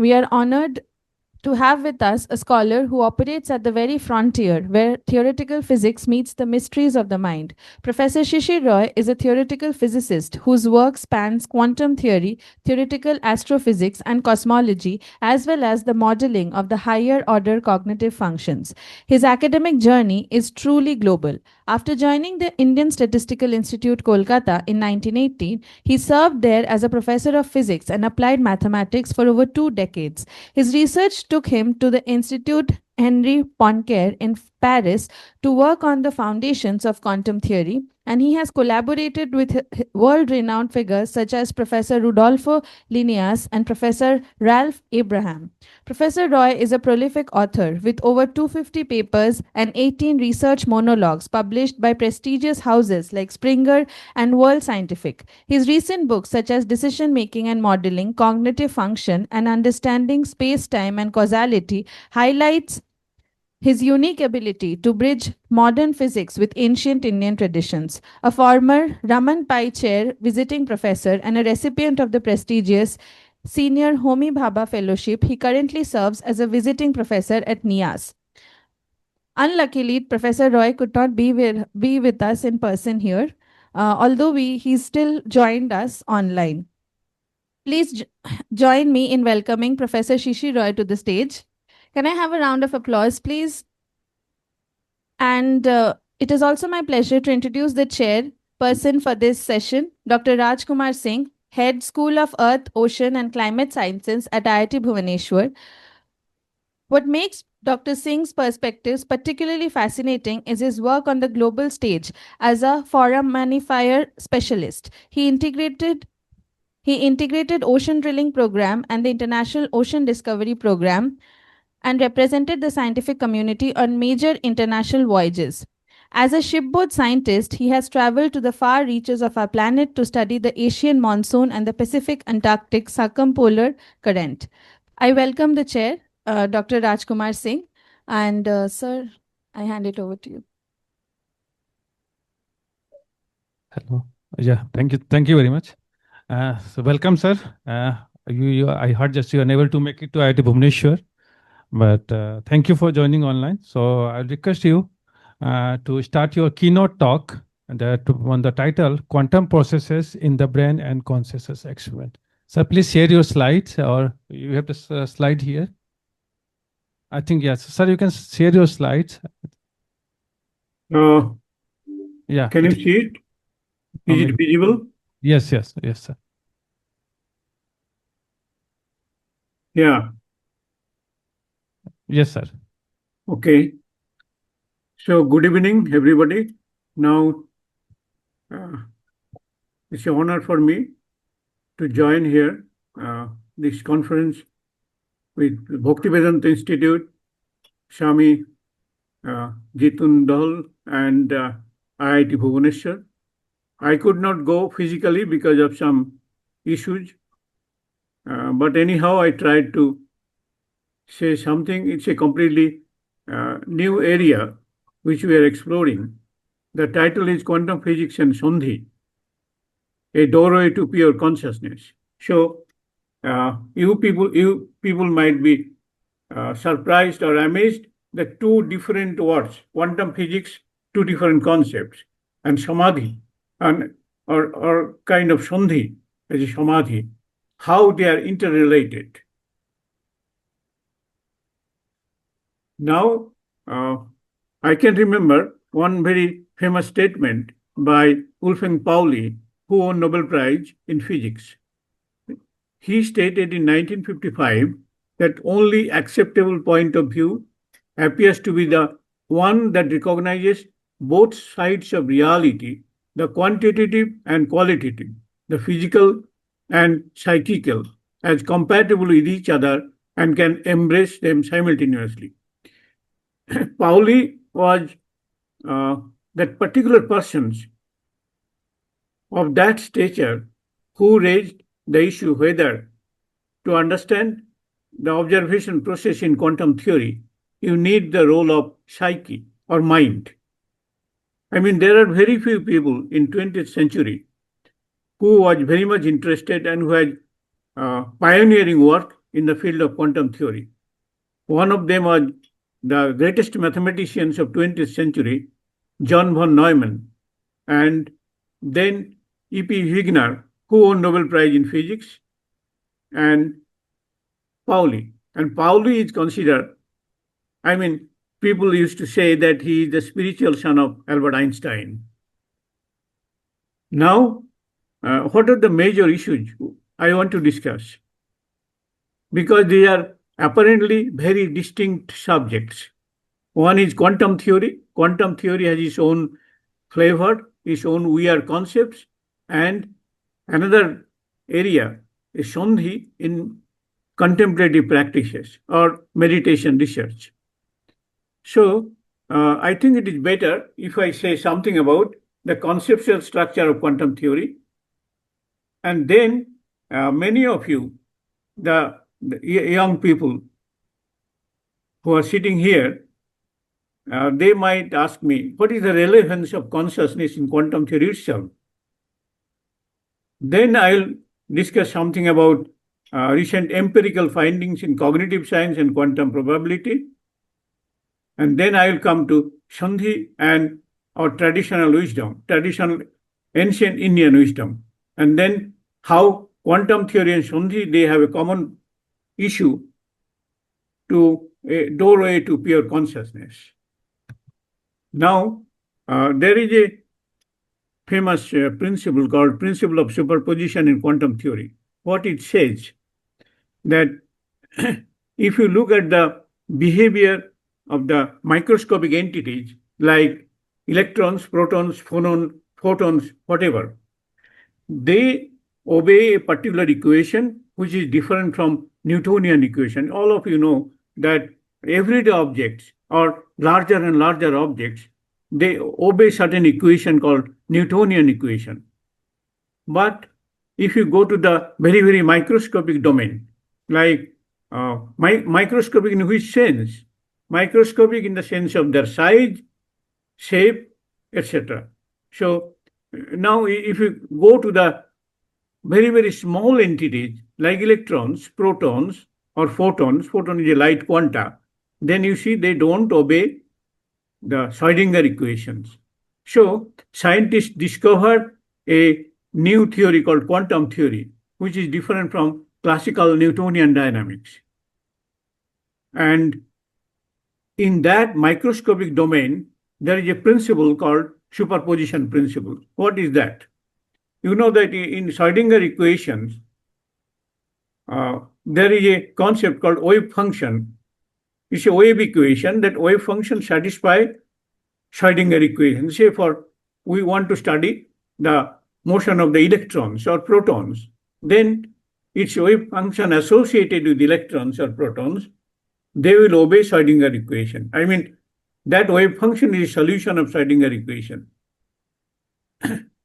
We are honored to have with us a scholar who operates at the very frontier where theoretical physics meets the mysteries of the mind. Professor Shishir Roy is a theoretical physicist whose work spans quantum theory, theoretical astrophysics, and cosmology, as well as the modeling of the higher order cognitive functions. His academic journey is truly global. After joining the Indian Statistical Institute, Kolkata in 1918, he served there as a professor of physics and applied mathematics for over 2 decades. His research took him to the Institut Henri Poincaré in Paris to work on the foundations of quantum theory, and he has collaborated with world renowned figures such as Professor Rudolfo Linnaeus and Professor Ralph Abraham. Professor Roy is a prolific author with over 250 papers and 18 research monologues published by prestigious houses like Springer and World Scientific. His recent books, such as Decision Making and Modeling, Cognitive Function, and Understanding Space-Time and Causality, highlights his unique ability to bridge modern physics with ancient Indian traditions. A former Raman Pai Chair visiting professor and a recipient of the prestigious Senior Homi Bhabha Fellowship, he currently serves as a visiting professor at NIAS. Unluckily, Professor Roy could not be with us in person here, although he still joined us online. Please join me in welcoming Professor Shishi Roy to the stage. Can I have a round of applause, please? And it is also my pleasure to introduce the chairperson for this session, Dr. Kumar Singh, Head School of Earth, Ocean and Climate Sciences at IIT Bhubaneswar. What makes Dr. Singh's perspectives particularly fascinating is his work on the global stage as a foraminifier specialist. He integrated Ocean Drilling Program and the International Ocean Discovery Program and represented the scientific community on major international voyages. As a shipboard scientist, he has traveled to the far reaches of our planet to study the Asian monsoon and the Pacific Antarctic circumpolar current. I welcome the chair, Dr. Kumar Singh, and sir, I hand it over to you. Hello. Yeah, thank you very much. So welcome, sir. I heard just you are unable to make it to IIT Bhubaneswar, but thank you for joining online. So I'll request you to start your keynote talk on the title Quantum Processes in the Brain and Consciousness Experiment. So please share your slides, or you have the slide here. I think, yes, sir, you can share your slides. Yeah. Can you see it? Is it visible? Yes, sir. Yeah. Yes, sir. Okay. So good evening, everybody. Now, it's an honor for me to join here this conference with Bhaktivedanta Institute, Swami Jitun Dal, and IIT Bhubaneswar. I could not go physically because of some issues, but anyhow, I tried to say something. It's a completely new area which we are exploring. The title is Quantum Physics and Sandhi, a doorway to pure consciousness. So you people might be surprised or amazed that two different words, quantum physics, two different concepts, and samadhi, or kind of sandhi as a samadhi, how they are interrelated. Now, I can remember one very famous statement by Wolfgang Pauli, who won Nobel Prize in Physics. He stated in 1955 that only acceptable point of view appears to be the one that recognizes both sides of reality, the quantitative and qualitative, the physical and psychical, as compatible with each other and can embrace them simultaneously. Pauli was that particular persons of that stature who raised the issue whether to understand the observation process in quantum theory, you need the role of psyche or mind. I mean, there are very few people in 20th century who was very much interested and who had pioneering work in the field of quantum theory. One of them was the greatest mathematicians of 20th century, John von Neumann, and then E.P. Wigner, who won Nobel Prize in Physics, and Pauli. And Pauli is considered, people used to say that he is the spiritual son of Albert Einstein. Now, what are the major issues I want to discuss? Because they are apparently very distinct subjects. One is quantum theory. Quantum theory has its own flavor, its own weird concepts, and another area is Sandhi in contemplative practices or meditation research. So, I think it is better if I say something about the conceptual structure of quantum theory, and then many of you, the young people who are sitting here, they might ask me, what is the relevance of consciousness in quantum theory itself? Then I'll discuss something about recent empirical findings in cognitive science and quantum probability. And then I'll come to Sandhi and our traditional wisdom, traditional ancient Indian wisdom. And then how quantum theory and Sandhi, they have a common issue to a doorway to pure consciousness. Now, there is a famous principle called principle of superposition in quantum theory. What it says that if you look at the behavior of the microscopic entities like electrons, protons, photons, whatever, they obey a particular equation which is different from Newtonian equation. All of you know that everyday objects or larger and larger objects, they obey certain equation called Newtonian equation. But if you go to the very, very microscopic domain, like microscopic in which sense? Microscopic in the sense of their size, shape, etc. So now if you go to the very, very small entities like electrons, protons, or photons, photon is a light quanta, then you see they don't obey the Schrödinger equations. So scientists discovered a new theory called quantum theory, which is different from classical Newtonian dynamics. And in that microscopic domain, there is a principle called superposition principle. What is that? You know that in Schrödinger equations, there is a concept called wave function. It's a wave equation. That wave function satisfies Schrödinger equation. Say we want to study the motion of the electrons or protons, then its wave function associated with electrons or protons, they will obey Schrödinger equation. That wave function is a solution of Schrödinger equation.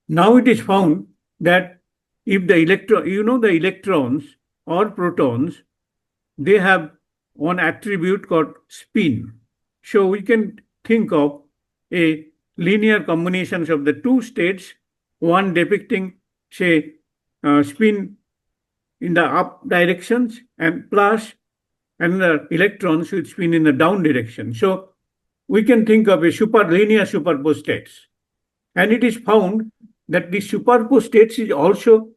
Now it is found that if the electrons or protons, they have one attribute called spin. So we can think of a linear combinations of the two states, one depicting, say, spin in the up directions and plus another electrons with spin in the down direction. So we can think of a linear superposed states. And it is found that the superposed states is also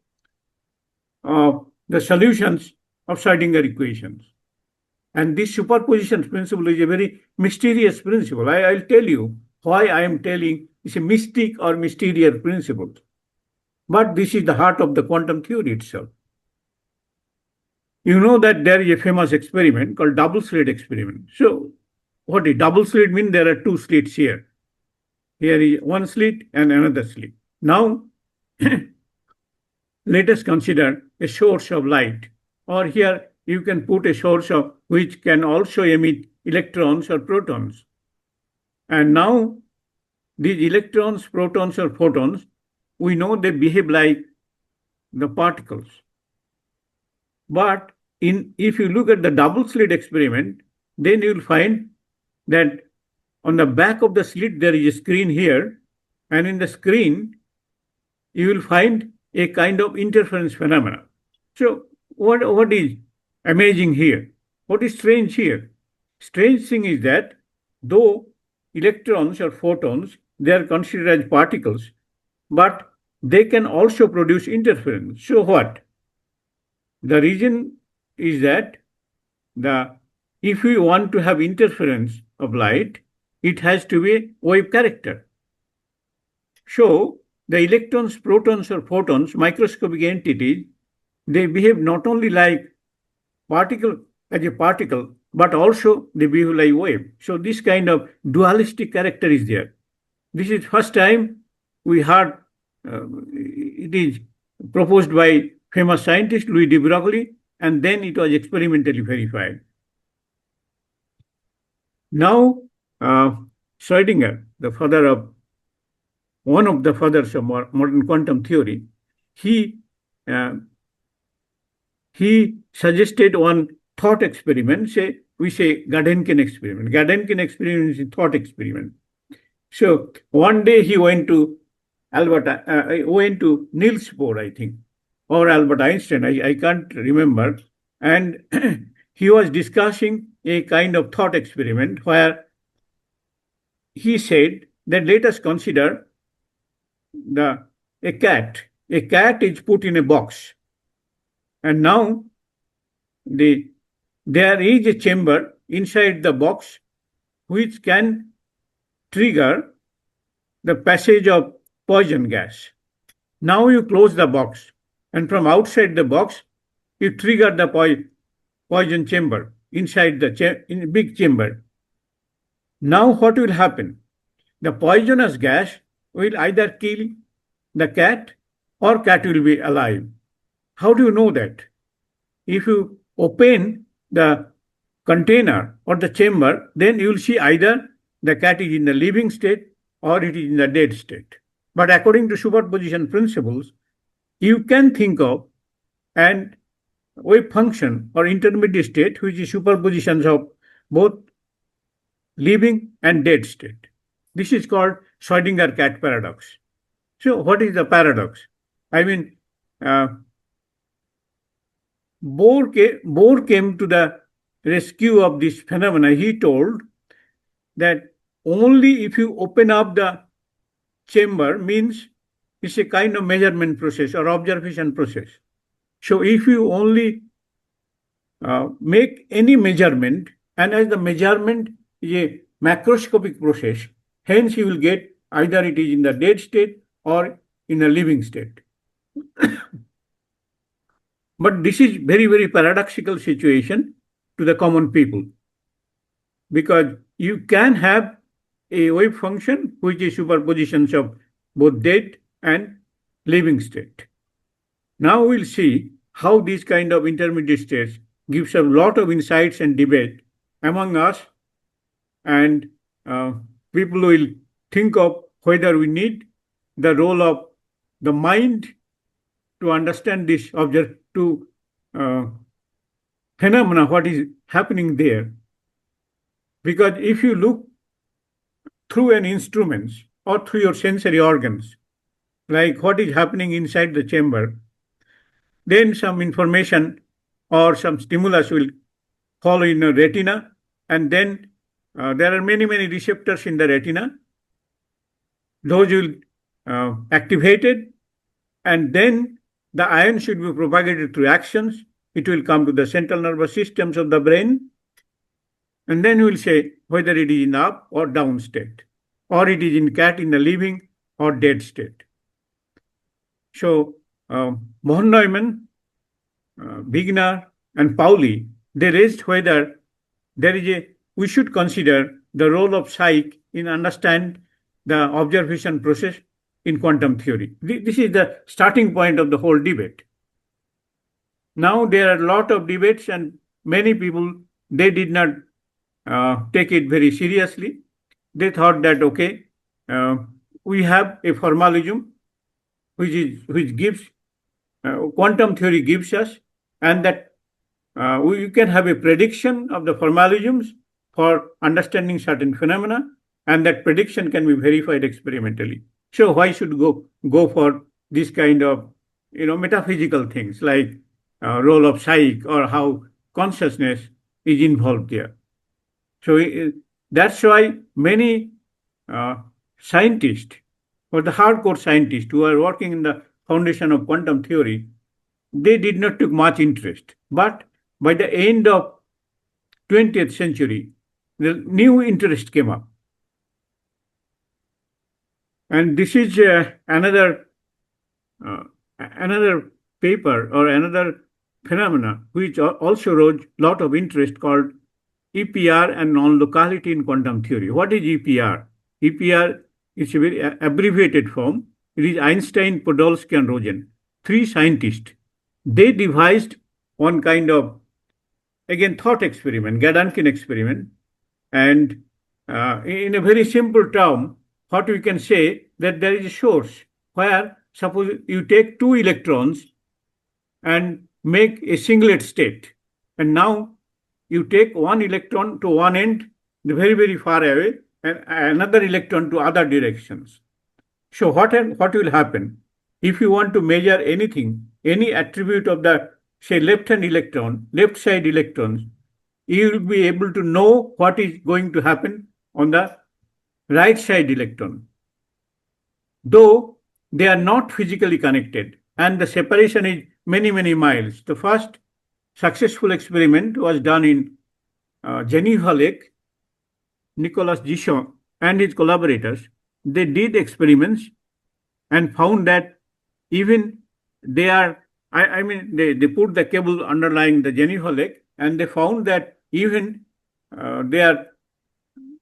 the solutions of Schrödinger equations. And this superposition principle is a very mysterious principle. I'll tell you why I am telling it's a mystic or mysterious principle. But this is the heart of the quantum theory itself. You know that there is a famous experiment called double slit experiment. So what is double slit mean? There are two slits here. Here is one slit and another slit. Now, let us consider a source of light, or here you can put a source of which can also emit electrons or protons. And now these electrons, protons, or photons, we know they behave like the particles. But if you look at the double slit experiment, then you will find that on the back of the slit there is a screen here, and in the screen you will find a kind of interference phenomena. So what is amazing here? What is strange here? Strange thing is that though electrons or photons, they are considered as particles, but they can also produce interference. So what? The reason is that if we want to have interference of light, it has to be wave character. So the electrons, protons, or photons, microscopic entities, they behave not only like particle as a particle, but also they behave like wave. So this kind of dualistic character is there. This is first time we heard. It is proposed by famous scientist Louis de Broglie, and then it was experimentally verified. Now, Schrödinger, one of the fathers of modern quantum theory, he suggested one thought experiment. We say Gadenkin experiment. Gadenkin experiment is a thought experiment. So one day he went to Niels Bohr, I think, or Albert Einstein. I can't remember. And he was discussing a kind of thought experiment where he said that let us consider a cat. A cat is put in a box. And now there is a chamber inside the box which can trigger the passage of poison gas. Now you close the box, and from outside the box, you trigger the poison chamber inside the big chamber. Now what will happen? The poisonous gas will either kill the cat or cat will be alive. How do you know that? If you open the container or the chamber, then you will see either the cat is in the living state or it is in the dead state. But according to superposition principles, you can think of an wave function or intermediate state which is superpositions of both living and dead state. This is called Schrödinger cat paradox. So what is the paradox? I mean, Bohr came to the rescue of this phenomena. He told that only if you open up the chamber means it's a kind of measurement process or observation process. So if you only make any measurement, and as the measurement is a macroscopic process, hence you will get either it is in the dead state or in a living state. But this is very, very paradoxical situation to the common people, because you can have a wave function which is superpositions of both dead and living state. Now we'll see how these kind of intermediate states gives a lot of insights and debate among us, and people will think of whether we need the role of the mind to understand this phenomena, what is happening there. Because if you look through an instrument or through your sensory organs, like what is happening inside the chamber, then some information or some stimulus will follow in the retina, and then there are many, many receptors in the retina. Those will activated, and then the ion should be propagated through actions. It will come to the central nervous systems of the brain, and then you will say whether it is in up or down state, or it is in cat in the living or dead state. So Von Neumann, Wigner, and Pauli, they raised whether we should consider the role of psyche in understand the observation process in quantum theory. This is the starting point of the whole debate. Now there are a lot of debates, and many people, they did not take it very seriously. They thought that, okay, we have a formalism which gives quantum theory gives us, and that we can have a prediction of the formalisms for understanding certain phenomena, and that prediction can be verified experimentally. So why should go for this kind of metaphysical things like role of psyche or how consciousness is involved there. So that's why many scientists, or the hardcore scientists who are working in the foundation of quantum theory, they did not take much interest. But by the end of 20th century, the new interest came up. And this is another paper or another phenomena which also rose lot of interest, called EPR and non-locality in quantum theory. What is EPR? EPR is a very abbreviated form. It is Einstein, Podolsky, and Rosen, three scientists. They devised one kind of, again, thought experiment, Gadankin experiment. And in a very simple term, what we can say, that there is a source where, suppose you take two electrons and make a singlet state, and now you take one electron to one end, very, very far away, and another electron to other directions. So what will happen? If you want to measure anything, any attribute of the, say, left-hand electron, left side electrons, you will be able to know what is going to happen on the right side electron. Though they are not physically connected and the separation is many, many miles. The first successful experiment was done in Geneva Lake. Nicolas Gichon and his collaborators, they did experiments and found that even they are, they put the cable underlying the Geneva Lake, and they found that even they are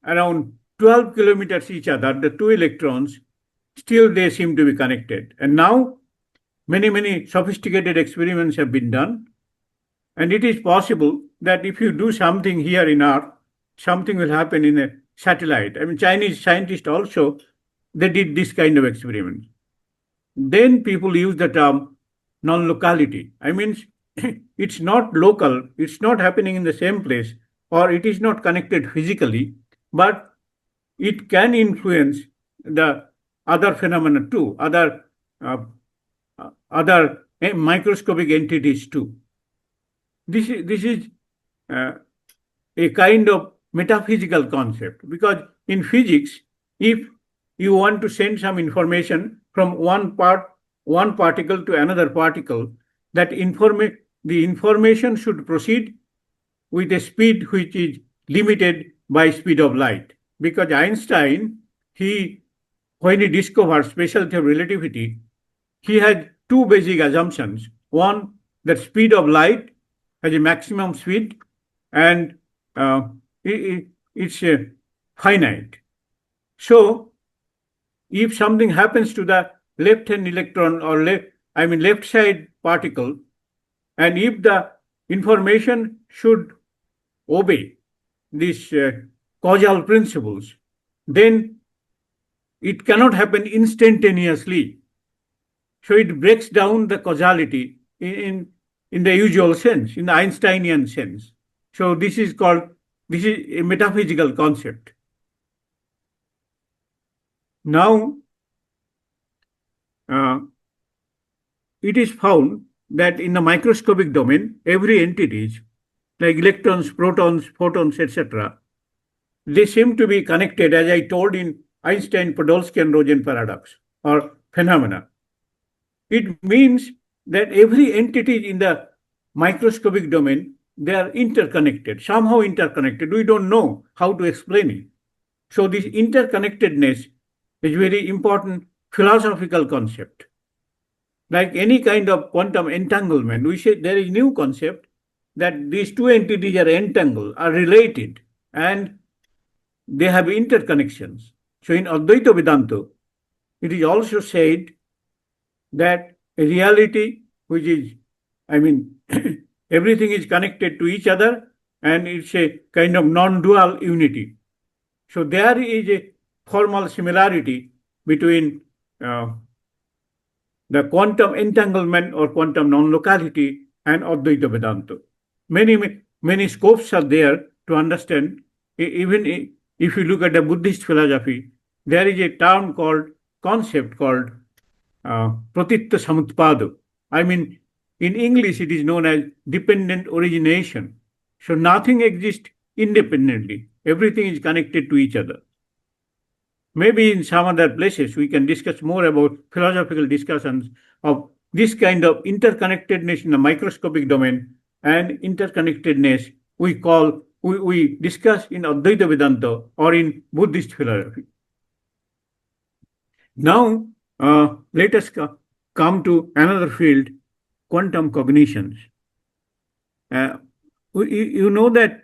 around 12 kilometers each other, the two electrons, still they seem to be connected. And now many, many sophisticated experiments have been done. And it is possible that if you do something here in Earth, something will happen in a satellite. Chinese scientists also, they did this kind of experiment. Then people use the term non-locality. It's not local, it's not happening in the same place, or it is not connected physically, but it can influence the other phenomena too, other microscopic entities too. This is a kind of metaphysical concept, because in physics, if you want to send some information from one particle to another particle, that the information should proceed with a speed which is limited by speed of light. Because Einstein, when he discovered speciality of relativity, he had two basic assumptions. One, that speed of light has a maximum speed, and it's finite. So if something happens to the left-hand electron or left side particle, and if the information should obey these causal principles, then it cannot happen instantaneously. So it breaks down the causality in the usual sense, in the Einsteinian sense. So this is a metaphysical concept. Now, it is found that in the microscopic domain, every entities like electrons, protons, photons, etc., they seem to be connected, as I told, in Einstein, Podolsky, and Rosen paradox or phenomena. It means that every entity in the microscopic domain, they are interconnected, somehow interconnected. We don't know how to explain it. So this interconnectedness is a very important philosophical concept. Like any kind of quantum entanglement, we say there is a new concept that these two entities are entangled, are related, and they have interconnections. So in Advaita Vedanta, it is also said that a reality which is, everything is connected to each other, and it's a kind of non-dual unity. So there is a formal similarity between the quantum entanglement or quantum non-locality and Advaita Vedanta. Many scopes are there to understand. Even if you look at the Buddhist philosophy, there is a concept called Pratitta Samutpada. In English, it is known as dependent origination. So nothing exists independently. Everything is connected to each other. Maybe in some other places we can discuss more about philosophical discussions of this kind of interconnectedness in the microscopic domain and interconnectedness we discuss in Advaita Vedanta or in Buddhist philosophy. Now, let us come to another field, quantum cognitions. You know that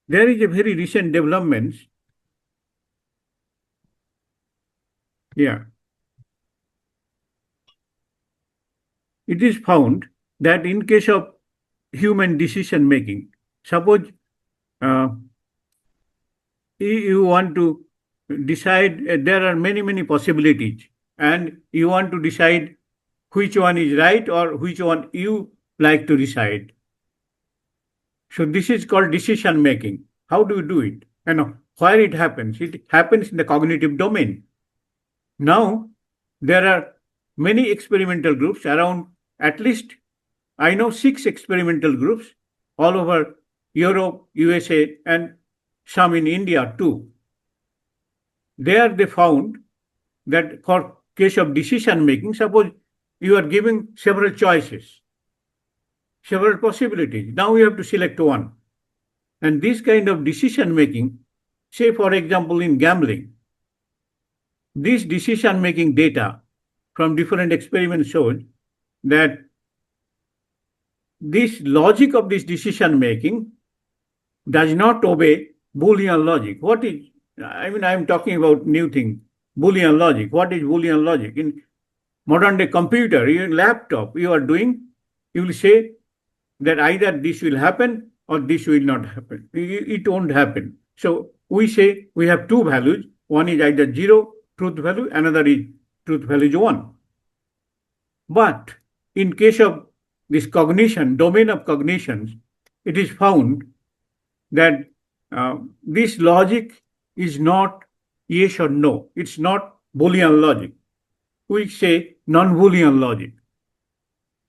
there is a very recent development. Yeah. It is found that in case of human decision making, suppose you want to decide, there are many possibilities, and you want to decide which one is right or which one you like to decide. So this is called decision making. How do you do it? And where it happens? It happens in the cognitive domain. Now, there are many experimental groups around, at least I know 6 experimental groups all over Europe, USA, and some in India too. There they found that for case of decision making, suppose you are giving several choices, several possibilities. Now you have to select one. And this kind of decision making, say for example in gambling, this decision making data from different experiments showed that this logic of this decision making does not obey Boolean logic. What is, I mean, I'm talking about new thing, Boolean logic. What is Boolean logic? In modern day computer, in laptop, you are doing, you will say that either this will happen or this will not happen. It won't happen. So we say we have two values. One is either 0, truth value, another is truth value is 1. But in case of this cognition, domain of cognitions, it is found that this logic is not yes or no. It's not Boolean logic. We say non-Boolean logic.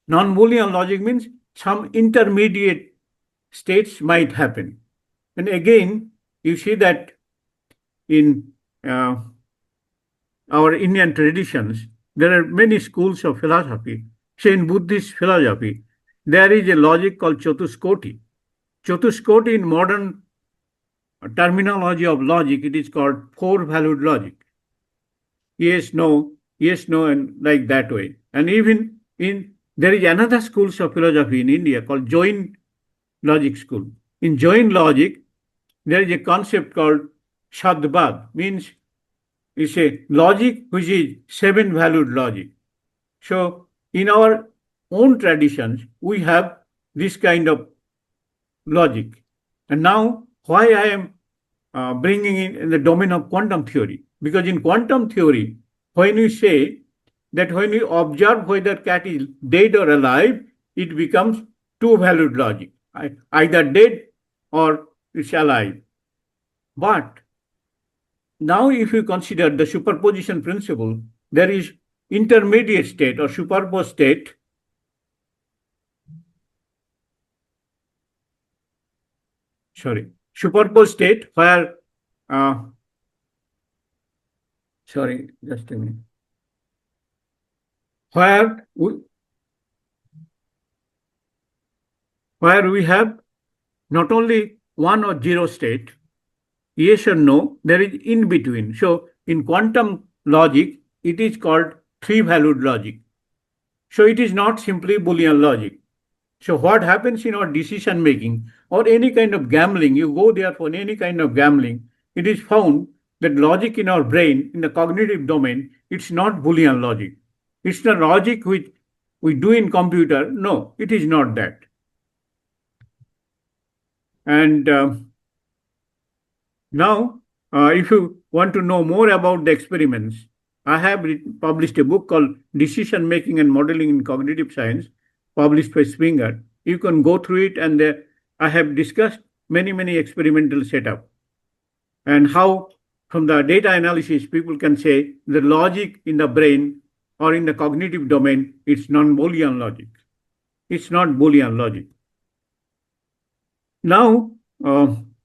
Non-Boolean logic means some intermediate states might happen. And again, you see that in our Indian traditions, there are many schools of philosophy. Say in Buddhist philosophy, there is a logic called Chatuskoti. Chatuskoti in modern terminology of logic, it is called 4-valued logic. Yes, no, and like that way. And even there is another schools of philosophy in India called joint logic school. In joint logic, there is a concept called Shadbad, means it's a logic which is 7-valued logic. So in our own traditions, we have this kind of logic. And now why I am bringing in the domain of quantum theory? Because in quantum theory, when we say that when we observe whether cat is dead or alive, it becomes 2-valued logic, either dead or it's alive. But now if you consider the superposition principle, there is intermediate state or superposed state. Superposed state where, just a minute, where we have not only 1 or 0 state, yes or no, there is in between. So in quantum logic, it is called 3-valued logic. So it is not simply Boolean logic. So what happens in our decision making or any kind of gambling, you go there for any kind of gambling, it is found that logic in our brain, in the cognitive domain, it's not Boolean logic. It's the logic which we do in computer. No, it is not that. And now, if you want to know more about the experiments, I have published a book called Decision Making and Modeling in Cognitive Science, published by Springer. You can go through it, and I have discussed many experimental setup and how from the data analysis people can say the logic in the brain or in the cognitive domain, it's non-Boolean logic. It's not Boolean logic. Now,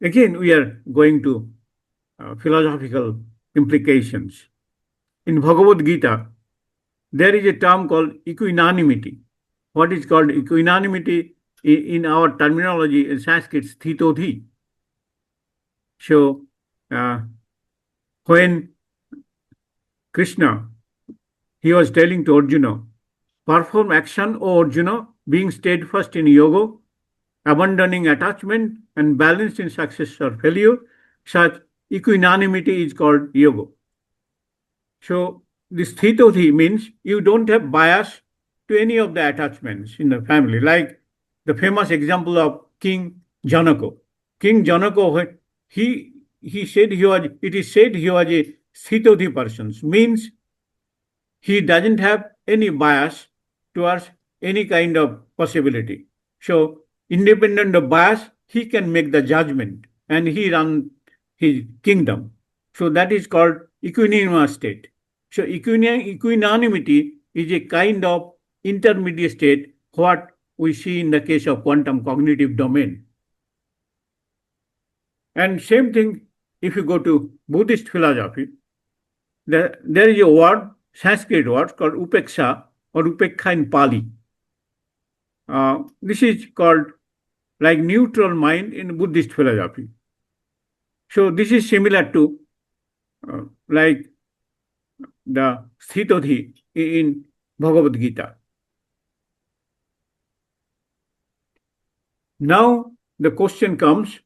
again, we are going to philosophical implications. In Bhagavad Gita, there is a term called equanimity. What is called equanimity in our terminology in Sanskrit, sthitodhi. So, when Krishna, he was telling to Arjuna, perform action, O Arjuna, being steadfast in yoga, abandoning attachment and balanced in success or failure. Such equanimity is called yoga. So this sthitodhi means you don't have bias to any of the attachments in the family, like the famous example of King Janaka. King Janaka, he said he was, it is said he was a sthitodhi person, means he doesn't have any bias towards any kind of possibility. So independent of bias, he can make the judgment and he run his kingdom. So that is called equanimous state. So equanimity is a kind of intermediate state, what we see in the case of quantum cognitive domain. And same thing, if you go to Buddhist philosophy, there is a word, Sanskrit word called upeksha or upekha in Pali. This is called like neutral mind in Buddhist philosophy. So this is similar to like the sthitodhi in Bhagavad Gita. Now the question comes,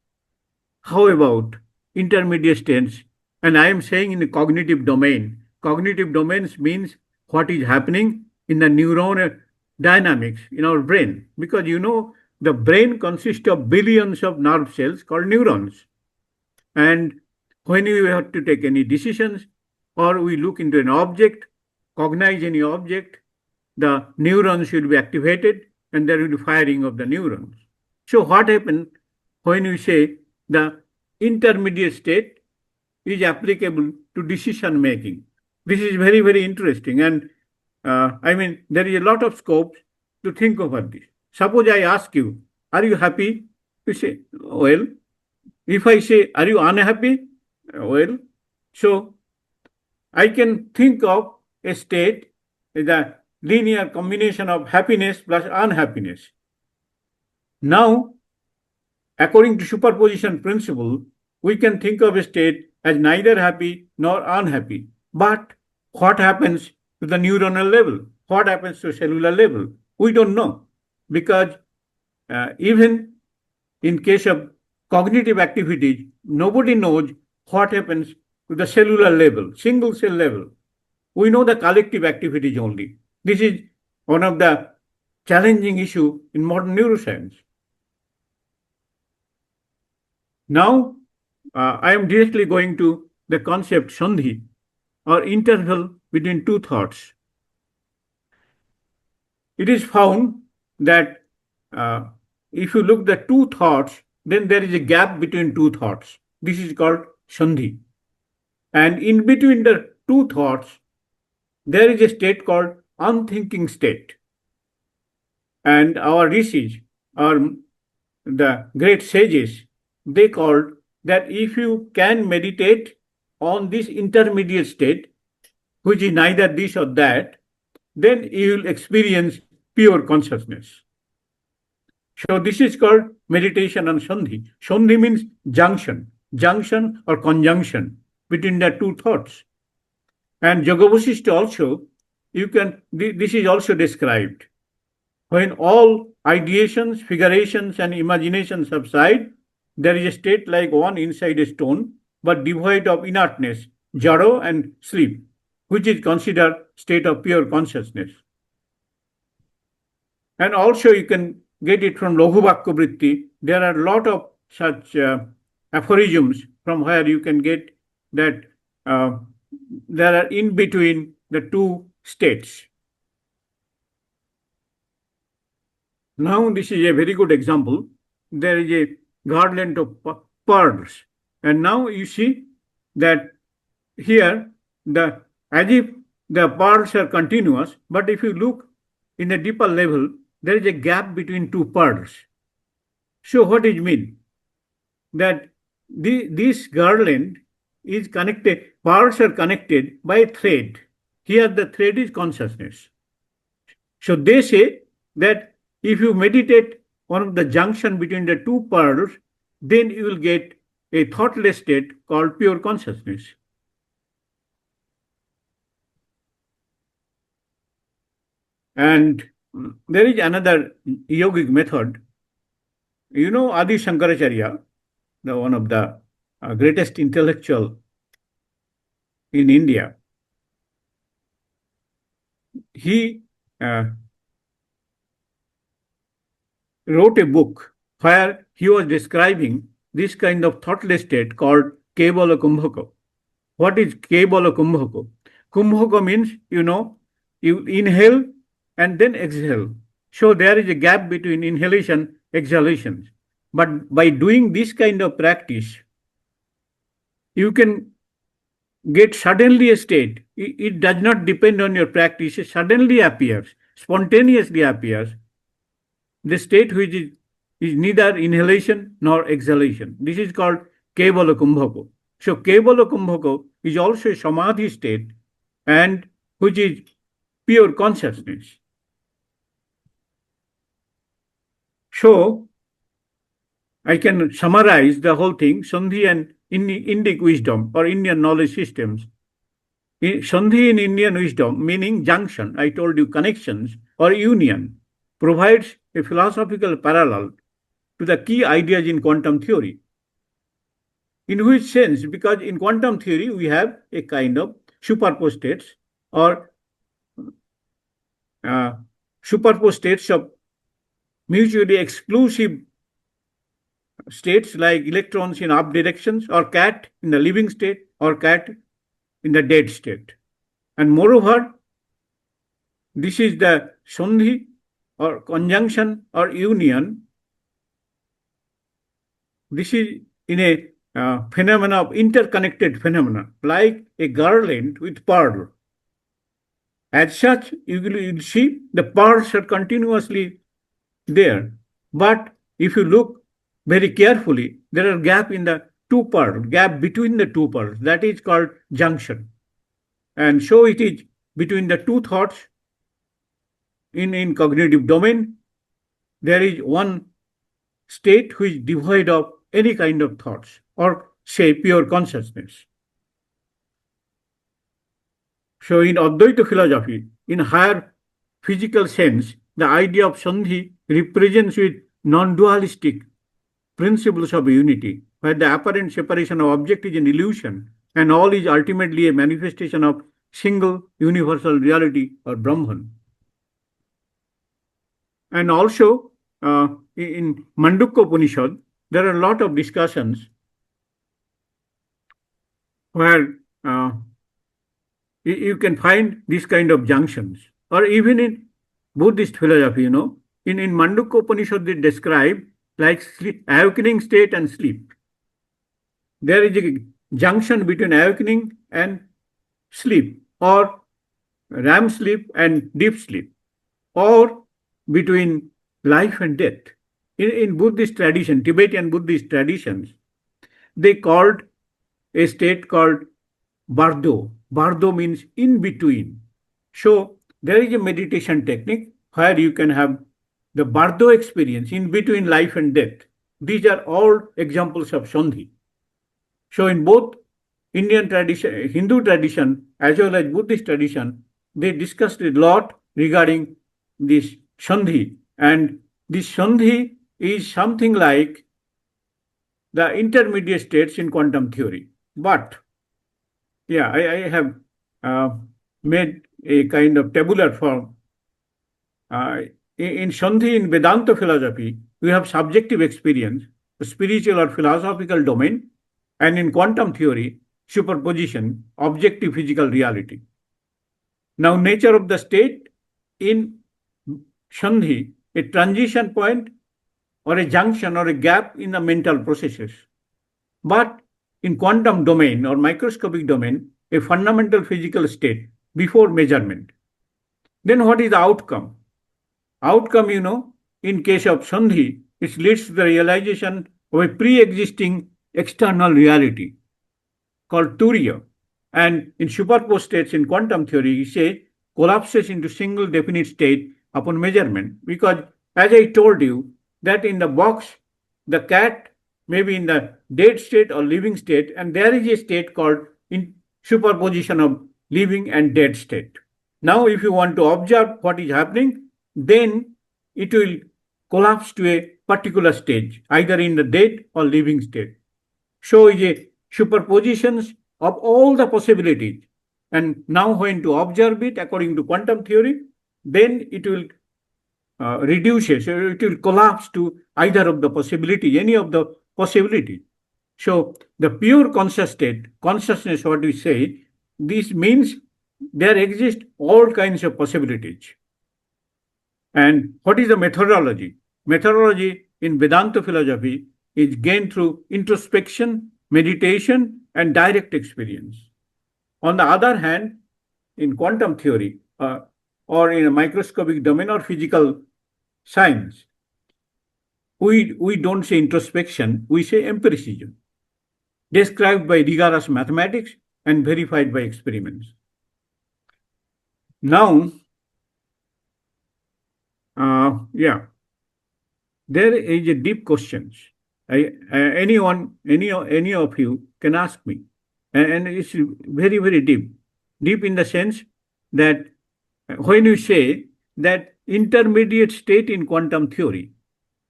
how about intermediate states? And I am saying in the cognitive domain. Cognitive domains means what is happening in the neuron dynamics in our brain. Because you know, the brain consists of billions of nerve cells called neurons. And when we have to take any decisions or we look into an object, cognize any object, the neurons will be activated and there will be firing of the neurons. So what happens when we say the intermediate state is applicable to decision making? This is very, very interesting. And I mean, there is a lot of scope to think about this. Suppose I ask you, are you happy? You say, well. If I say, are you unhappy? Well, so I can think of a state as a linear combination of happiness plus unhappiness. Now, according to superposition principle, we can think of a state as neither happy nor unhappy. But what happens to the neuronal level? What happens to cellular level? We don't know, because even in case of cognitive activities, nobody knows what happens to the cellular level, single cell level. We know the collective activities only. This is one of the challenging issues in modern neuroscience. Now, I am directly going to the concept Sandhi, or interval between two thoughts. It is found that if you look at the two thoughts, then there is a gap between two thoughts. This is called Sandhi. And in between the two thoughts, there is a state called unthinking state. And our rishis, or the great sages, they called that if you can meditate on this intermediate state, which is neither this or that, then you will experience pure consciousness. So this is called meditation on Sandhi. Sandhi means junction or conjunction between the two thoughts. And Yoga Vasishtha also, this is also described. When all ideations, figurations, and imaginations subside, there is a state like one inside a stone, but devoid of inertness, jaro and sleep, which is considered state of pure consciousness. And also you can get it from Laghu Vritti. There are a lot of such aphorisms from where you can get that there are in between the two states. Now this is a very good example. There is a garland of pearls. And now you see that here, as if the pearls are continuous, but if you look in a deeper level, there is a gap between two pearls. So what does it mean? that this garland is connected, parts are connected by a thread. Here the thread is consciousness. So they say that if you meditate on the junction between the two pearls, then you will get a thoughtless state called pure consciousness. And there is another yogic method. You know Adi Shankaracharya, one of the greatest intellectual in India. He wrote a book where he was describing this kind of thoughtless state called Kevala Kumbhaka. What is Kevala Kumbhaka? Kumbhaka means, you inhale and then exhale. So there is a gap between inhalation, exhalation. But by doing this kind of practice, you can get suddenly a state. It does not depend on your practice. It suddenly appears, spontaneously appears. The state which is neither inhalation nor exhalation. This is called Kevala Kumbhaka. So Kevala Kumbhaka is also a samadhi state, and which is pure consciousness. So I can summarize the whole thing. Sandhi and Indic wisdom or Indian knowledge systems. Sandhi in Indian wisdom, meaning junction, I told you connections or union, provides a philosophical parallel to the key ideas in quantum theory. In which sense? Because in quantum theory, we have a kind of superposed states or superposed states of mutually exclusive states like electrons in up directions, or cat in the living state, or cat in the dead state. And moreover, this is the sandhi or conjunction or union. This is in a phenomena of interconnected phenomena, like a garland with pearl. As such, you will see the pearls are continuously there. But if you look very carefully, there are gap in the two pearls, gap between the two pearls. That is called junction. And so it is between the two thoughts in cognitive domain. There is one state which is devoid of any kind of thoughts, or say pure consciousness. So in Advaita philosophy, in higher physical sense, the idea of Sandhi represents with non-dualistic principles of unity, where the apparent separation of object is an illusion and all is ultimately a manifestation of single universal reality or Brahman. And also in Mandukya Upanishad, there are a lot of discussions where you can find this kind of junctions. Or even in Buddhist philosophy, in Mandukya Upanishad, they describe like sleep, awakening state and sleep. There is a junction between awakening and sleep, or REM sleep and deep sleep, or between life and death. In Buddhist tradition, Tibetan Buddhist traditions, they called a state called Bardo. Bardo means in between. So there is a meditation technique where you can have the Bardo experience in between life and death. These are all examples of Sandhi. So in both Indian tradition, Hindu tradition, as well as Buddhist tradition, they discussed a lot regarding this Sandhi. And this Sandhi is something like the intermediate states in quantum theory. But yeah, I have made a kind of tabular form. In Sandhi, in Vedanta philosophy, we have subjective experience, spiritual or philosophical domain, and in quantum theory, superposition, objective physical reality. Now, nature of the state in Sandhi, a transition point or a junction or a gap in the mental processes. But in quantum domain or microscopic domain, a fundamental physical state before measurement. Then what is the outcome? Outcome, in case of Sandhi, it leads to the realization of a pre-existing external reality called Turia. And in superposed states in quantum theory, you say collapses into single definite state upon measurement. Because as I told you, that in the box, the cat may be in the dead state or living state, and there is a state called in superposition of living and dead state. Now, if you want to observe what is happening, then it will collapse to a particular stage, either in the dead or living state. So, is a superpositions of all the possibilities. And now, when to observe it according to quantum theory, then it will reduces, so it will collapse to either of the possibility, any of the possibility. So the pure conscious state, consciousness, what we say, this means there exist all kinds of possibilities. And what is the methodology? Methodology in Vedanta philosophy is gained through introspection, meditation, and direct experience. On the other hand, in quantum theory or in a microscopic domain or physical science, we don't say introspection, we say empiricism, described by rigorous mathematics and verified by experiments. Now, there is a deep question. Any of you can ask me, and it's very, very deep. Deep in the sense that when you say that intermediate state in quantum theory,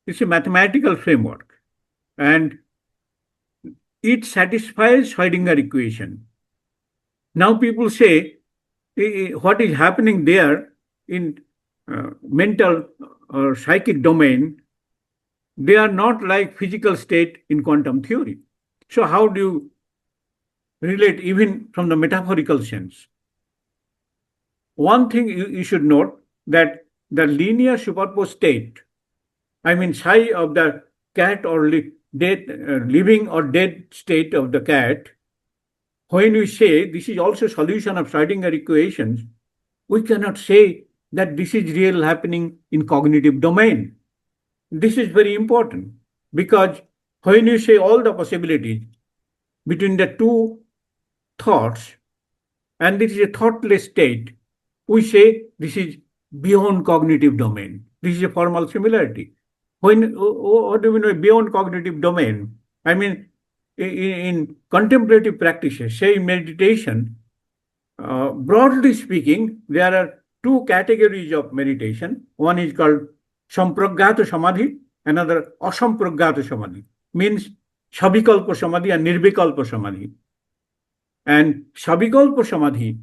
it's a mathematical framework, and it satisfies Schrödinger equation. Now people say what is happening there in mental or psychic domain, they are not like physical state in quantum theory. So how do you relate even from the metaphorical sense? One thing you should note that the linear superposed state, I mean psi of the cat or living or dead state of the cat, when we say this is also solution of Schrödinger equations, we cannot say that this is real happening in cognitive domain. This is very important because when you say all the possibilities between the two thoughts, and this is a thoughtless state, we say this is beyond cognitive domain. This is a formal similarity. What do we know beyond cognitive domain? I mean, in contemplative practices, say in meditation, broadly speaking, there are two categories of meditation. One is called sampragyata samadhi, another asampragyata samadhi, means sabikalpa samadhi and nirvikalpa samadhi. And sabikalpa samadhi,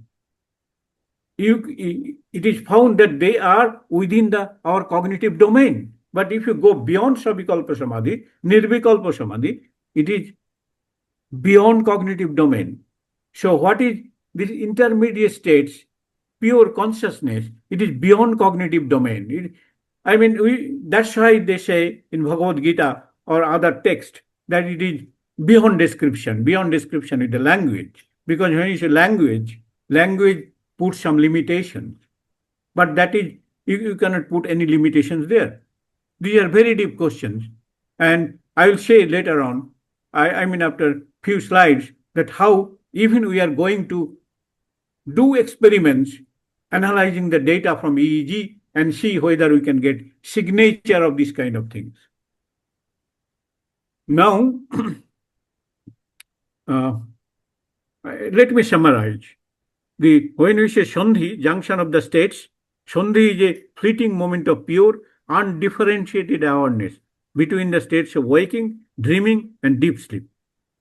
it is found that they are within our cognitive domain. But if you go beyond sabikalpa samadhi, nirvikalpa samadhi, it is beyond cognitive domain. So what is this intermediate states, pure consciousness, it is beyond cognitive domain. That's why they say in Bhagavad Gita or other text that it is beyond description with the language. Because when you say language puts some limitations. But that is, you cannot put any limitations there. These are very deep questions. And I will say later on, after few slides, that how even we are going to do experiments analyzing the data from EEG and see whether we can get signature of these kind of things. Now, let me summarize. When we say Sandhi, junction of the states, Sandhi is a fleeting moment of pure, undifferentiated awareness between the states of waking, dreaming, and deep sleep.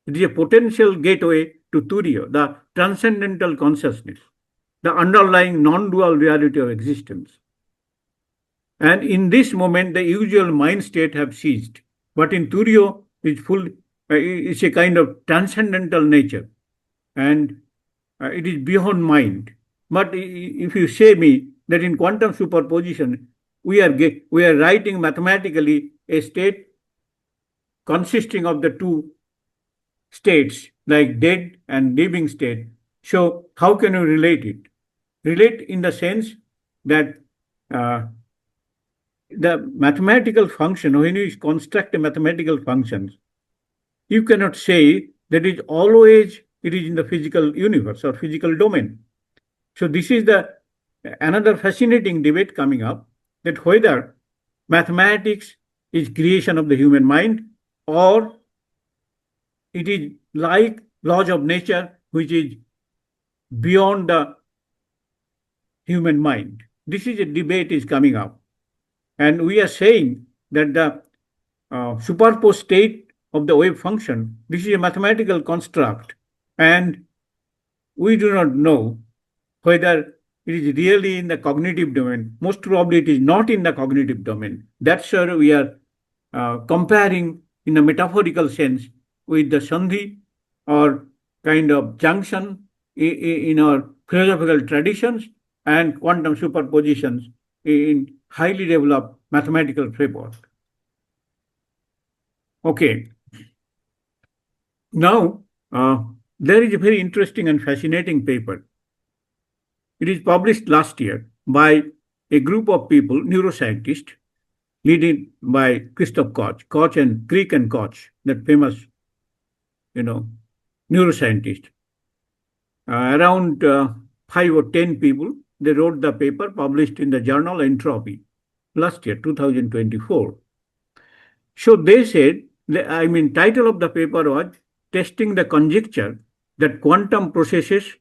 It is a potential gateway to Turiya, the transcendental consciousness, the underlying non-dual reality of existence. And in this moment, the usual mind state have ceased. But in Turiya, it's a kind of transcendental nature, and it is beyond mind. But if you say me that in quantum superposition, we are writing mathematically a state consisting of the two states, like dead and living state. So how can you relate it? Relate in the sense that the mathematical function, when you construct a mathematical function, you cannot say that it is in the physical universe or physical domain. So this is another fascinating debate coming up, that whether mathematics is creation of the human mind or it is like laws of nature which is beyond the human mind. This is a debate is coming up. And we are saying that the superposed state of the wave function, this is a mathematical construct, and we do not know whether it is really in the cognitive domain. Most probably it is not in the cognitive domain. That's where we are comparing in a metaphorical sense with the Sandhi or kind of junction in our philosophical traditions and quantum superpositions in highly developed mathematical framework. Okay. Now, there is a very interesting and fascinating paper. It is published last year by a group of people, neuroscientists, led by Christoph Koch and Crick and Koch, that famous, neuroscientist. Around 5 or 10 people, they wrote the paper published in the journal Entropy last year, 2024. So they said, title of the paper was Testing the Conjecture that Quantum Processes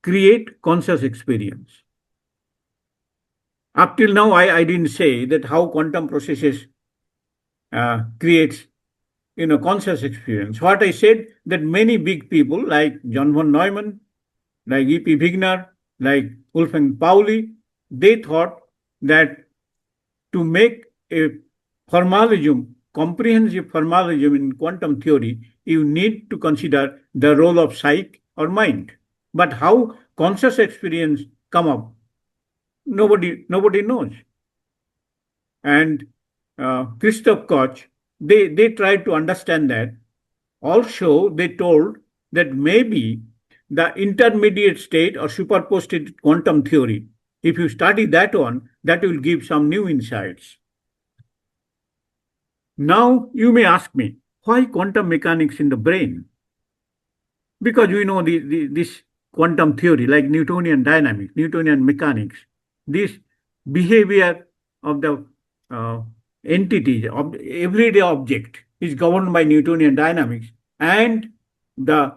Create Conscious Experience. Up till now, I didn't say that how quantum processes creates conscious experience. What I said, that many big people like John von Neumann, like E.P. Wigner, like Wolfgang Pauli, they thought that to make a formalism, comprehensive formalism in quantum theory, you need to consider the role of psyche or mind. But how conscious experience come up, nobody knows. And Christoph Koch, they tried to understand that. Also, they told that maybe the intermediate state or superposed state quantum theory, if you study that one, that will give some new insights. Now, you may ask me, why quantum mechanics in the brain? Because we know this quantum theory, like Newtonian dynamics, Newtonian mechanics, this behavior of the entities, of everyday object, is governed by Newtonian dynamics, and the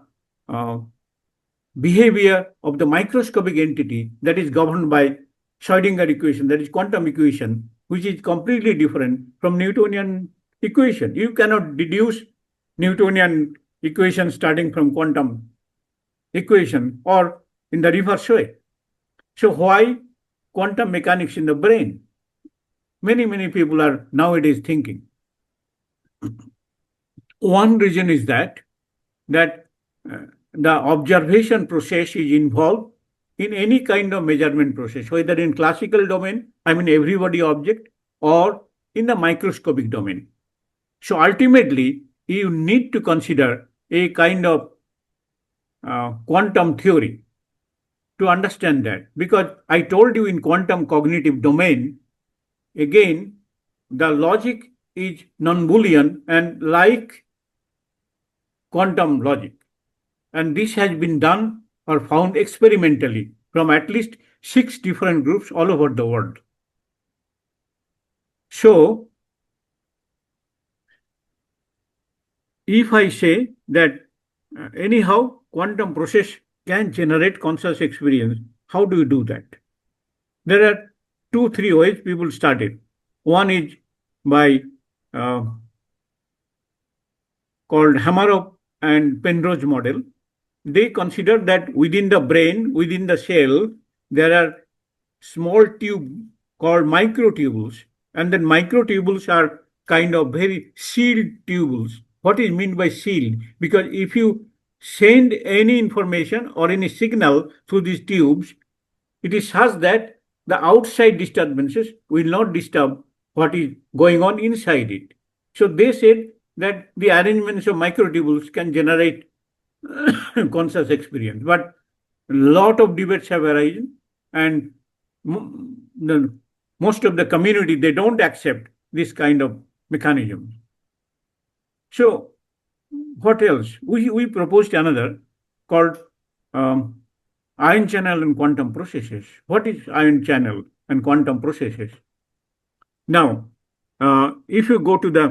behavior of the microscopic entity, that is governed by Schrödinger equation, that is quantum equation, which is completely different from Newtonian equation. You cannot deduce Newtonian equation starting from quantum equation or in the reverse way. So why quantum mechanics in the brain? Many people are nowadays thinking. One reason is that the observation process is involved in any kind of measurement process, whether in classical domain, everybody object, or in the microscopic domain. So ultimately, you need to consider a kind of quantum theory to understand that. Because I told you in quantum cognitive domain, again, the logic is non-Boolean and like quantum logic. And this has been done or found experimentally from at least 6 different groups all over the world. So, if I say that anyhow quantum process can generate conscious experience, how do you do that? There are 2-3 ways people started. One is by called Hamarov and Penrose model. They consider that within the brain, within the cell, there are small tubes called microtubules, and then microtubules are kind of very sealed tubules. What is meant by sealed? Because if you send any information or any signal through these tubes, it is such that the outside disturbances will not disturb what is going on inside it. So they said that the arrangements of microtubules can generate conscious experience. But a lot of debates have arisen, and most most of the community, they don't accept this kind of mechanism. So what else? We proposed another called ion channel and quantum processes. What is ion channel and quantum processes? Now, if you go to the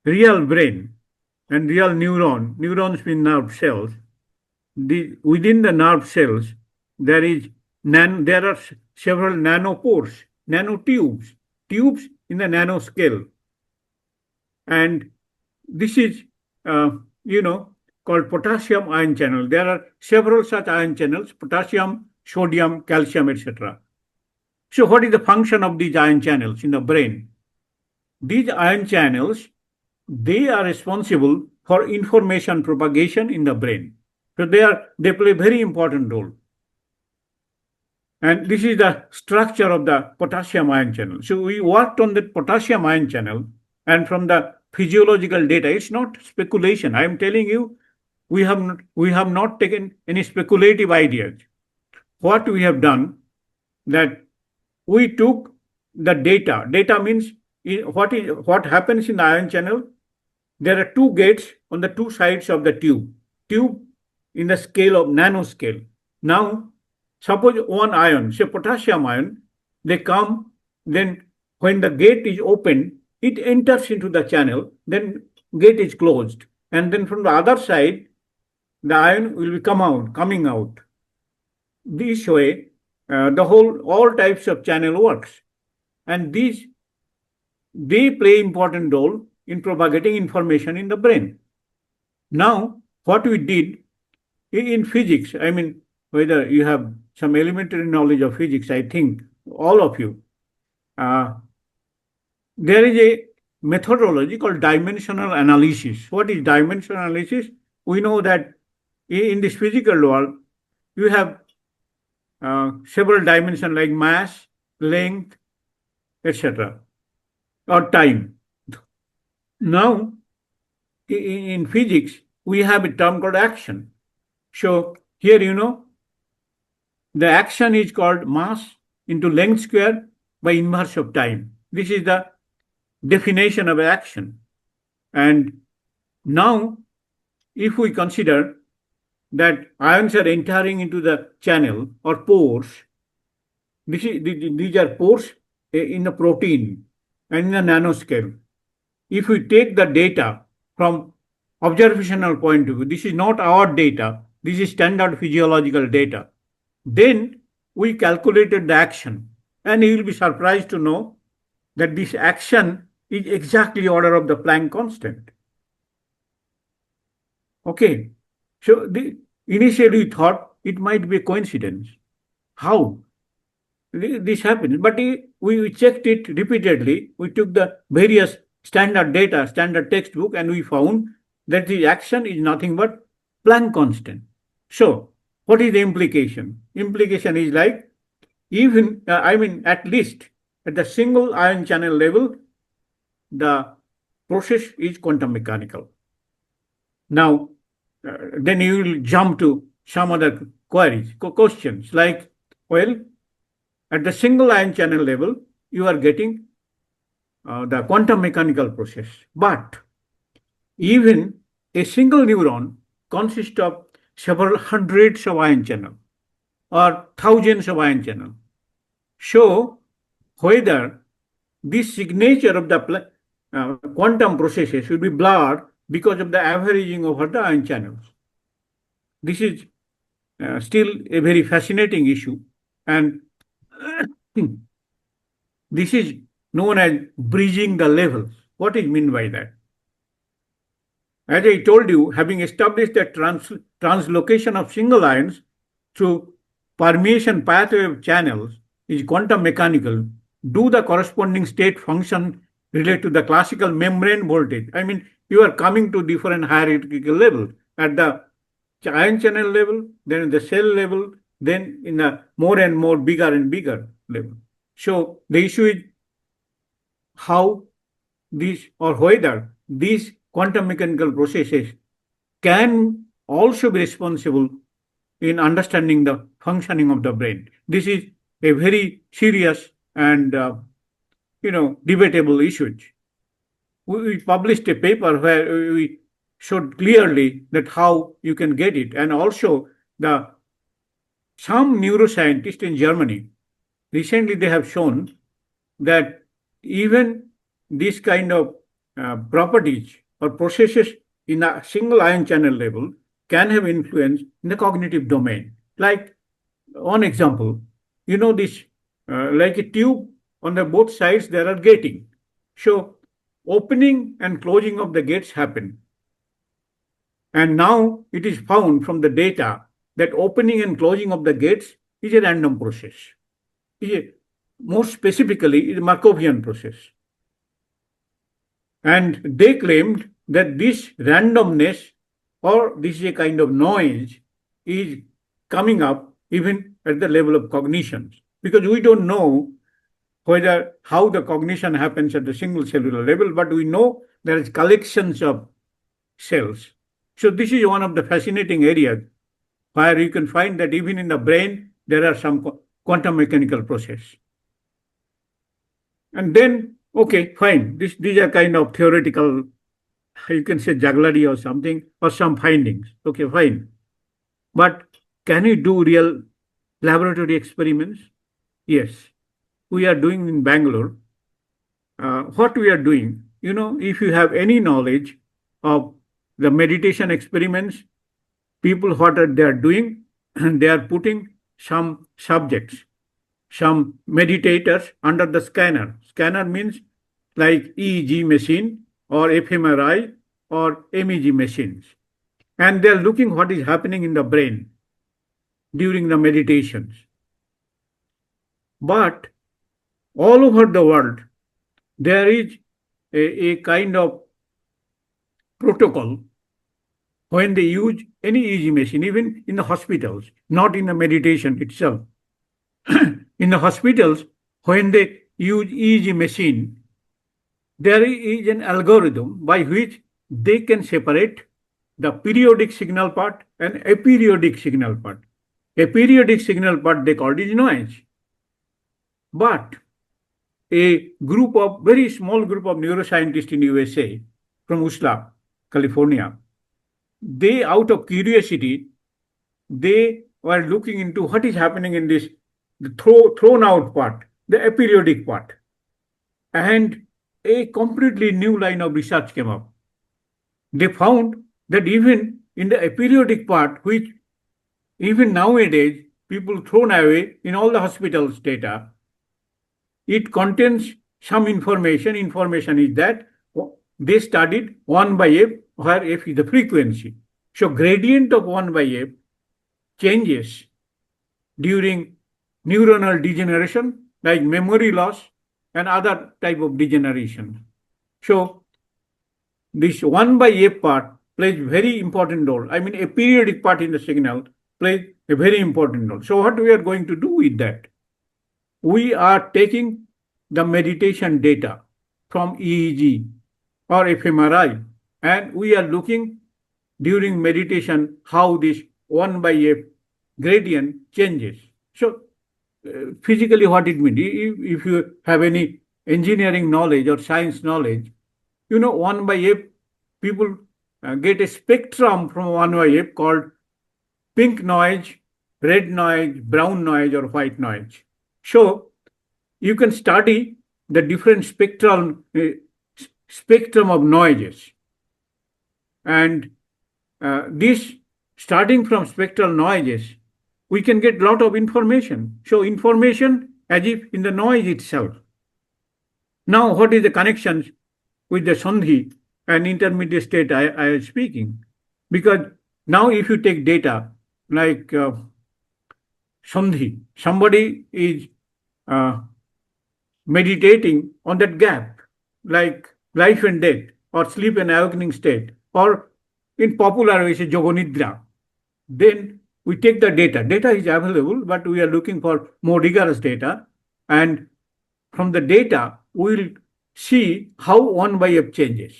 real brain and real neurons mean nerve cells, within the nerve cells, there are several nanopores, nanotubes, tubes in the nanoscale. And this is, called potassium ion channel. There are several such ion channels, potassium, sodium, calcium, etc. So what is the function of these ion channels in the brain? These ion channels, they are responsible for information propagation in the brain. So they play a very important role. And this is the structure of the potassium ion channel. So we worked on the potassium ion channel, and from the physiological data, it's not speculation. I am telling you, we have not taken any speculative ideas. What we have done, that we took the data. Data means what happens in the ion channel. There are two gates on the two sides of the tube in the scale of nanoscale. Now, suppose one ion, say potassium ion, they come, then when the gate is open, it enters into the channel, then gate is closed. And then from the other side, the ion will be coming out. This way, all types of channel works. And they play important role in propagating information in the brain. Now, what we did in physics, I mean, whether you have some elementary knowledge of physics, I think all of you, there is a methodology called dimensional analysis. What is dimensional analysis? We know that in this physical world, you have several dimensions like mass, length, etc., or time. Now, in physics, we have a term called action. So here, the action is called mass into length square by inverse of time. This is the definition of action. And now, if we consider that ions are entering into the channel or pores, these are pores in the protein and in the nanoscale. If we take the data from observational point of view, this is not our data, this is standard physiological data, then we calculated the action, and you will be surprised to know that this action is exactly order of the Planck constant. Okay, so initially we thought it might be a coincidence. How this happens? But we checked it repeatedly. We took the various standard data, standard textbook, and we found that the action is nothing but Planck constant. So what is the implication? Implication is like, at least at the single ion channel level, the process is quantum mechanical. Now, then you will jump to some other questions like, well, at the single ion channel level, you are getting the quantum mechanical process. But even a single neuron consists of several hundreds of ion channels or thousands of ion channels. So, whether this signature of the quantum processes will be blurred because of the averaging over the ion channels. This is still a very fascinating issue, and this is known as bridging the levels. What is meant by that? As I told you, having established that translocation of single ions through permeation pathway of channels is quantum mechanical, do the corresponding state function relate to the classical membrane voltage? I mean, you are coming to different hierarchical level at the ion channel level, then in the cell level, then in a more and more bigger and bigger level. So the issue is how these or whether these quantum mechanical processes can also be responsible in understanding the functioning of the brain. This is a very serious and debatable issues. We published a paper where we showed clearly that how you can get it, and also some neuroscientists in Germany recently they have shown that even this kind of properties or processes in a single ion channel level can have influence in the cognitive domain. Like one example, this like a tube on the both sides there are gating. So opening and closing of the gates happen. And now it is found from the data that opening and closing of the gates is a random process. More specifically, is a Markovian process. And they claimed that this randomness or this is a kind of noise is coming up even at the level of cognition, because we don't know how the cognition happens at the single cellular level, but we know there is collections of cells. So this is one of the fascinating areas where you can find that even in the brain there are some quantum mechanical process. And then, okay, fine, these are kind of theoretical, you can say jugglery or something, or some findings. Okay, fine. But can you do real laboratory experiments? Yes, we are doing in Bangalore. What we are doing, if you have any knowledge of the meditation experiments, people what are they are doing, they are putting some subjects, some meditators under the scanner. Scanner means like EEG machine or fMRI or MEG machines. And they are looking what is happening in the brain during the meditations. But all over the world, there is a kind of protocol when they use any EEG machine, even in the hospitals, not in the meditation itself. In the hospitals, when they use EEG machine, there is an algorithm by which they can separate the periodic signal part and aperiodic signal part. Aperiodic signal part they call it noise. But a very small group of neuroscientists in USA from Usla, California, they, out of curiosity, they were looking into what is happening in this the thrown out part, the aperiodic part. And a completely new line of research came up. They found that even in the aperiodic part, which even nowadays people thrown away in all the hospitals' data, it contains some information. Information is that they studied 1 by f, where f is the frequency. So gradient of 1 by f changes during neuronal degeneration, like memory loss and other type of degeneration. So this 1 by f part plays very important role. I mean, a periodic part in the signal plays a very important role. So what we are going to do with that? We are taking the meditation data from EEG or fMRI, and we are looking during meditation how this 1 by f gradient changes. So physically what it means, if you have any engineering knowledge or science knowledge, 1 by f, people get a spectrum from 1 by f called pink noise, red noise, brown noise, or white noise. So you can study the different spectrum of noises. And this, starting from spectral noises, we can get a lot of information. So information as if in the noise itself. Now, what is the connections with the Sandhi and intermediate state I was speaking? Because now if you take data like Sandhi, somebody is meditating on that gap, like life and death, or sleep and awakening state, or in popular way, say Yoganidra. Then we take the data. Data is available, but we are looking for more rigorous data. And from the data, we will see how 1 by f changes,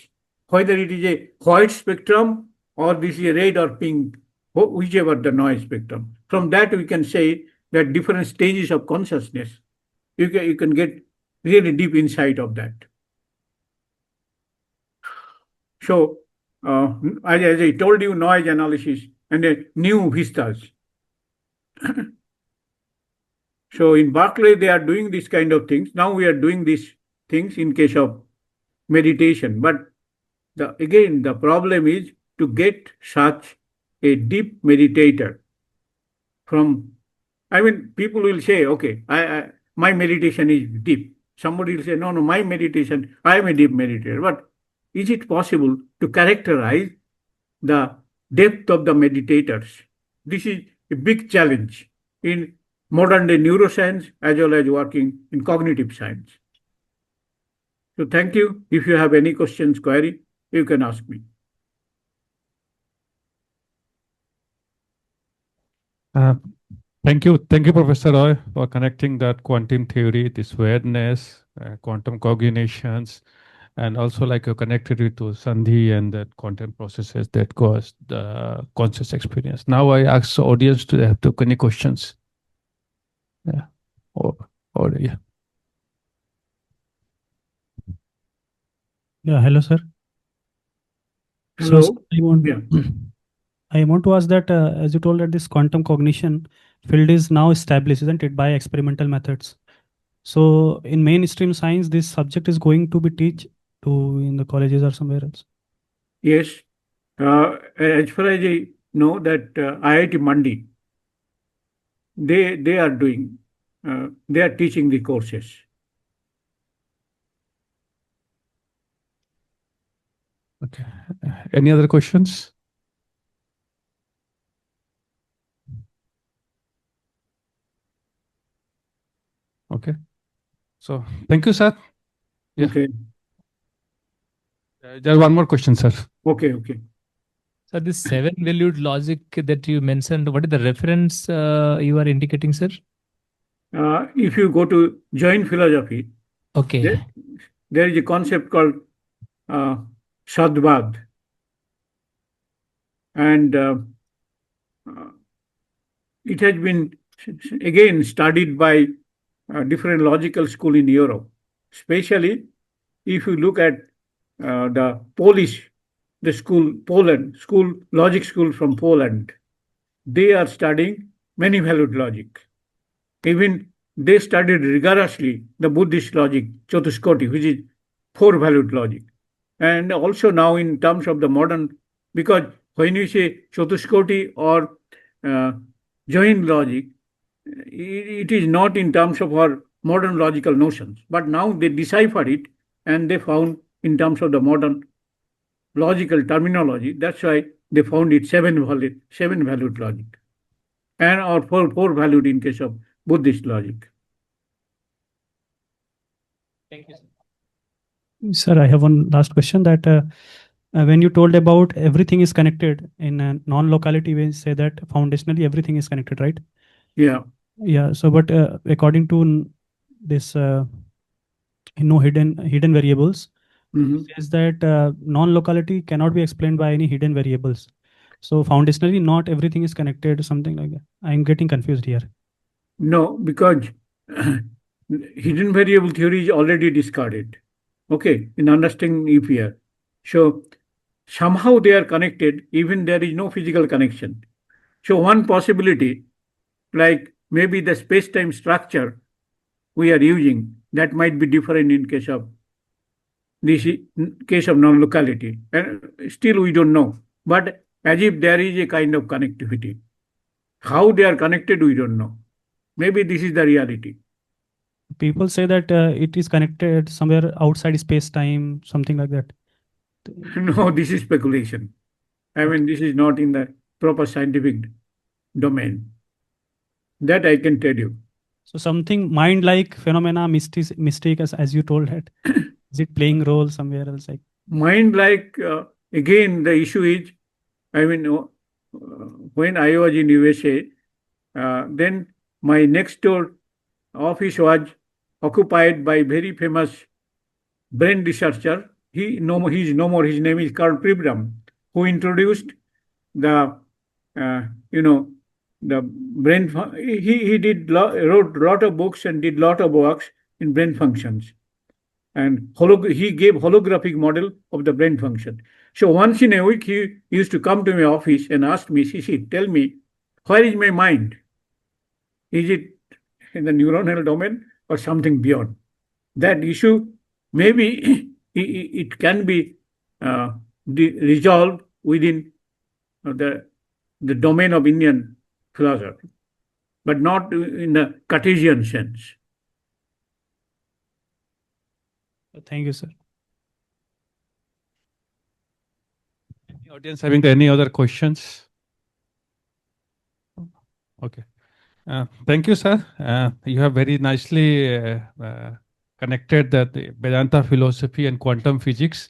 whether it is a white spectrum or this is a red or pink, whichever the noise spectrum. From that, we can say that different stages of consciousness you can get really deep insight of that. So, as I told you, noise analysis and new vistas. So in Berkeley, they are doing this kind of things. Now we are doing these things in case of meditation. But again, the problem is to get such a deep meditator from, I mean, people will say, okay, my meditation is deep. Somebody will say, no, my meditation, I am a deep meditator. But is it possible to characterize the depth of the meditators? This is a big challenge in modern day neuroscience as well as working in cognitive science. So thank you. If you have any questions, query, you can ask me. Thank you, Professor Roy, for connecting that quantum theory, this awareness, quantum cognitions, and also like you connected it to Sandhi and that quantum processes that cause the conscious experience. Now I ask the audience to have any questions. Yeah. Or yeah. Yeah, hello, sir. Hello. So I want to ask that, as you told that this quantum cognition field is now established, isn't it, by experimental methods? So in mainstream science, this subject is going to be taught in the colleges or somewhere else? Yes. As far as I know that IIT Mandi, they are doing, they are teaching the courses. Okay. Any other questions? Okay. So thank you, sir. Yeah. Okay. Just one more question, sir. Okay. So this 7-valued logic that you mentioned, what is the reference you are indicating, sir? If you go to Jain philosophy, Okay. there is a concept called Sadvad. And it has been again studied by different logical school in Europe, especially if you look at the Polish, the school, Poland, logic school from Poland. They are studying many valued logic. Even they studied rigorously the Buddhist logic, Chatuskoti, which is 4-valued logic. And also now in terms of the modern, because when you say Chatuskoti or Jain logic, it is not in terms of our modern logical notions. But now they decipher it and they found in terms of the modern logical terminology, that's why they found it 7-valued logic. And or 4-valued in case of Buddhist logic. Thank you, sir. Sir, I have one last question that when you told about everything is connected in a non-locality, we say that foundationally everything is connected, right? Yeah. Yeah. So, but according to this, hidden variables, says that non-locality cannot be explained by any hidden variables. So foundationally, not everything is connected, something like that. I'm getting confused here. No, because hidden variable theory is already discarded. Okay, in understanding EPR. So somehow they are connected, even there is no physical connection. So one possibility, like maybe the space-time structure we are using, that might be different in case of non-locality. And still we don't know. But as if there is a kind of connectivity. How they are connected, we don't know. Maybe this is the reality. People say that it is connected somewhere outside space-time, something like that. No, this is speculation. I mean, this is not in the proper scientific domain. That I can tell you. So something mind-like phenomena, mistake, as you told it. Is it playing role somewhere else? Like Mind-like, again, the issue is, I mean, when I was in USA, then my next door office was occupied by very famous brain researcher. He's no more. His name is Carl Pribram, who introduced the the brain. He wrote a lot of books and did lot of works in brain functions, and he gave holographic model of the brain function. So once in a week he used to come to my office and ask me, Sisir, tell me, where is my mind? Is it in the neuronal domain or something beyond? That issue, maybe it can be resolved within the domain of Indian philosophy, but not in the Cartesian sense. Thank you, sir. Any audience having any other questions? Okay. Thank you, sir. You have very nicely connected the Vedanta philosophy and quantum physics,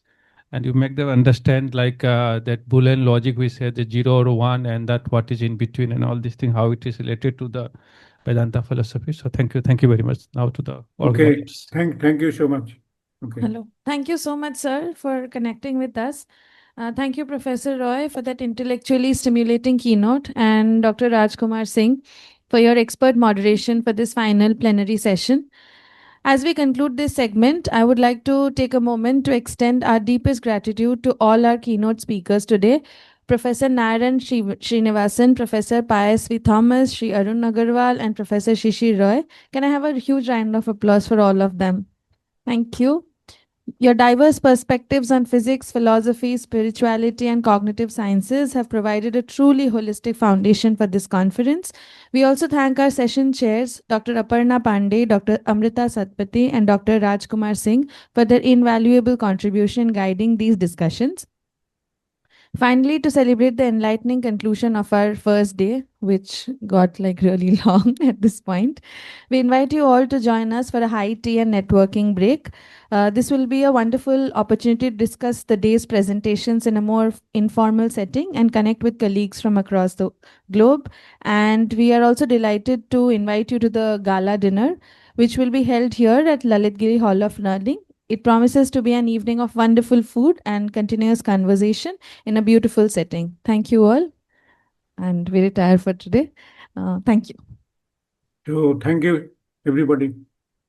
and you make them understand like that Boolean logic we say the 0 or 1 and that what is in between and all these things, how it is related to the Vedanta philosophy. So thank you very much. Now to the organizers. Thank you so much. Okay. Hello. Thank you so much, sir, for connecting with us. Thank you, Professor Roy, for that intellectually stimulating keynote, and Dr. Rajkumar Singh for your expert moderation for this final plenary session. As we conclude this segment, I would like to take a moment to extend our deepest gratitude to all our keynote speakers today, Professor Narayan Srinivasan, Professor Pius V. Thomas, Sri Arun Agarwal, and Professor Shishir Roy. Can I have a huge round of applause for all of them? Thank you. Your diverse perspectives on physics, philosophy, spirituality, and cognitive sciences have provided a truly holistic foundation for this conference. We also thank our session chairs, Dr. Aparna Pandey, Dr. Amrita Satpathy, and Dr. Rajkumar Singh for their invaluable contribution guiding these discussions. Finally, to celebrate the enlightening conclusion of our first day, which got like really long at this point, we invite you all to join us for a high tea and networking break. This will be a wonderful opportunity to discuss the day's presentations in a more informal setting and connect with colleagues from across the globe. And we are also delighted to invite you to the gala dinner, which will be held here at Lalitgiri Hall of Learning. It promises to be an evening of wonderful food and continuous conversation in a beautiful setting. Thank you all. And we retire for today. Thank you. So thank you, everybody.